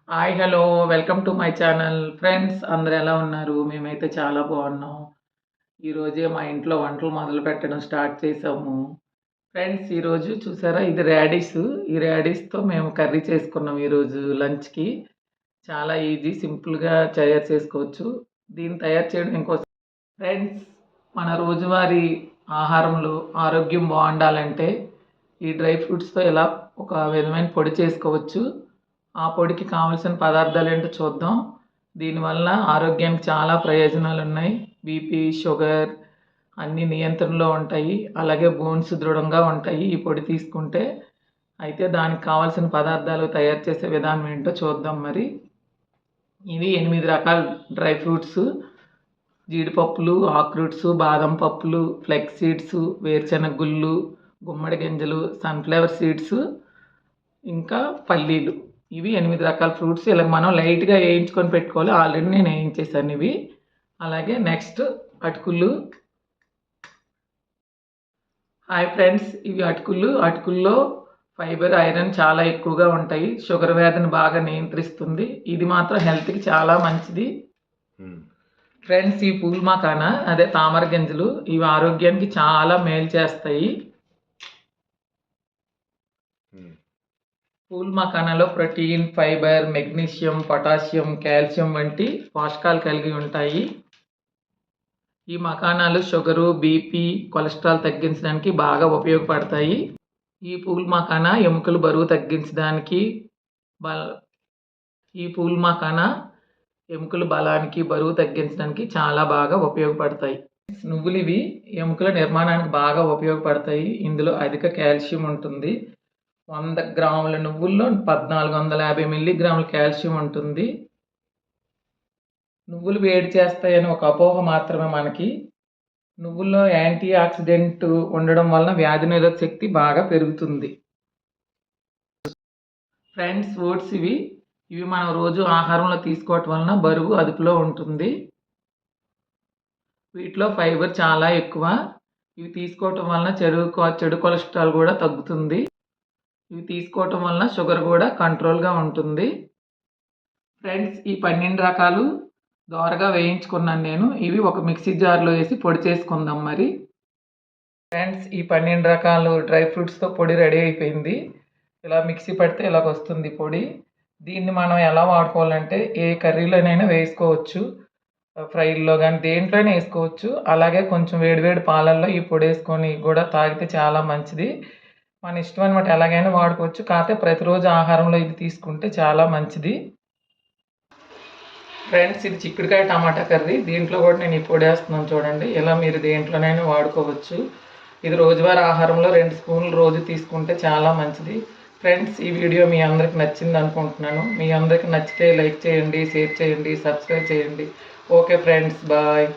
Hi hello welcome to my channel friends. అందరూ ఎలా ఉన్నారు? మేమైతే చాలా బాగున్నాం. ఈరోజే మా ఇంట్లో వంటలు మొదలు పెట్టడం స్టార్ట్ చేసాము. ఫ్రెండ్స్, ఈరోజు చూసారా, ఇది రాడిస్. ఈ రాడిస్తో మేము కర్రీ చేసుకున్నాం ఈరోజు లంచ్కి. చాలా ఈజీ, సింపుల్గా తయారు చేసుకోవచ్చు. దీన్ని తయారు చేయడం ఇంకోసం ఫ్రెండ్స్, మన రోజువారీ ఆహారంలో ఆరోగ్యం బాగుండాలంటే ఈ డ్రై ఫ్రూట్స్తో ఇలా ఒక విధమైన పొడి చేసుకోవచ్చు. ఆ పొడికి కావాల్సిన పదార్థాలు ఏంటో చూద్దాం. దీనివల్ల ఆరోగ్యానికి చాలా ప్రయోజనాలు ఉన్నాయి. బీపీ, షుగర్ అన్నీ నియంత్రణలో ఉంటాయి. అలాగే బోన్స్ దృఢంగా ఉంటాయి ఈ పొడి తీసుకుంటే. అయితే దానికి కావాల్సిన పదార్థాలు తయారు చేసే విధానం ఏంటో చూద్దాం. మరి ఇవి 8 రకాల డ్రై ఫ్రూట్స్: జీడిపప్పులు, ఆక్రూట్స్, బాదం పప్పులు, ఫ్లెక్స్ సీడ్స్, వేరుశెనగ గుళ్ళు, గుమ్మడి గింజలు, సన్ఫ్లవర్ సీడ్స్, ఇంకా పల్లీలు. ఇవి 8 రకాల ఫ్రూట్స్. ఇలా మనం లైట్గా వేయించుకొని పెట్టుకోవాలి. ఆల్రెడీ నేను వేయించేసాను ఇవి. అలాగే నెక్స్ట్ అటుకులు. హాయ్ ఫ్రెండ్స్, ఇవి అటుకుల్లో ఫైబర్, ఐరన్ చాలా ఎక్కువగా ఉంటాయి. షుగర్ వ్యాధిని బాగా నియంత్రిస్తుంది. ఇది మాత్రం హెల్త్కి చాలా మంచిది. ఫ్రెండ్స్, ఈ పూల్ మకానా అదే తామర గింజలు, ఇవి ఆరోగ్యానికి చాలా మేలు చేస్తాయి. పూల్ మకానాలో protein, fibre, magnesium, potassium, calcium వంటి పోషకాలు కలిగి ఉంటాయి. ఈ మకానాలు షుగరు, బీపీ, కొలెస్ట్రాల్ తగ్గించడానికి బాగా ఉపయోగపడతాయి. ఈ పూల్ మకానా ఎముకలు బరువు తగ్గించడానికి ఎముకల బలానికి, బరువు తగ్గించడానికి చాలా బాగా ఉపయోగపడతాయి. నువ్వులు ఇవి ఎముకల నిర్మాణానికి బాగా ఉపయోగపడతాయి. ఇందులో అధిక కాల్షియం ఉంటుంది. 100 గ్రాముల నువ్వుల్లో 1450 మిల్లీగ్రాముల కాల్షియం ఉంటుంది. నువ్వులు వేడి చేస్తాయని ఒక అపోహ మాత్రమే మనకి. నువ్వుల్లో యాంటీ ఆక్సిడెంట్ ఉండడం వలన వ్యాధి నిరోధక శక్తి బాగా పెరుగుతుంది. ఫ్రెండ్స్, ఓట్స్ ఇవి మనం రోజు ఆహారంలో తీసుకోవటం వలన బరువు అదుపులో ఉంటుంది. వీటిలో ఫైబర్ చాలా ఎక్కువ. ఇవి తీసుకోవటం వలన చెడు కొలెస్ట్రాల్ కూడా తగ్గుతుంది. ఇవి తీసుకోవటం వలన షుగర్ కూడా కంట్రోల్గా ఉంటుంది. ఫ్రెండ్స్, ఈ 12 రకాలు దోరగా వేయించుకున్నాను నేను. ఇవి ఒక మిక్సీ జార్లో వేసి పొడి చేసుకుందాం. మరి ఫ్రెండ్స్, ఈ 12 రకాలు డ్రై ఫ్రూట్స్తో పొడి రెడీ అయిపోయింది. ఇలా మిక్సీ పడితే ఇలాగ వస్తుంది పొడి. దీన్ని మనం ఎలా వాడుకోవాలంటే ఏ కర్రీలోనైనా వేసుకోవచ్చు, ఫ్రైల్లో కానీ దేంట్లోనే వేసుకోవచ్చు. అలాగే కొంచెం వేడివేడి పాలల్లో ఈ పొడి వేసుకొని కూడా తాగితే చాలా మంచిది. మన ఇష్టం అనమాట, ఎలాగైనా వాడుకోవచ్చు. కాకపోతే ప్రతిరోజు ఆహారంలో ఇది తీసుకుంటే చాలా మంచిది. ఫ్రెండ్స్, ఇది చిక్కుడుకాయ టమాటా కర్రీ. దీంట్లో కూడా నేను ఈ పొడి వేస్తున్నాను చూడండి. ఇలా మీరు దేంట్లోనైనా వాడుకోవచ్చు. ఇది రోజువారీ ఆహారంలో 2 స్పూన్లు రోజు తీసుకుంటే చాలా మంచిది. ఫ్రెండ్స్, ఈ వీడియో మీ అందరికి నచ్చింది అనుకుంటున్నాను. మీ అందరికి నచ్చితే లైక్ చేయండి, షేర్ చేయండి, సబ్స్క్రైబ్ చేయండి. Okay friends, bye.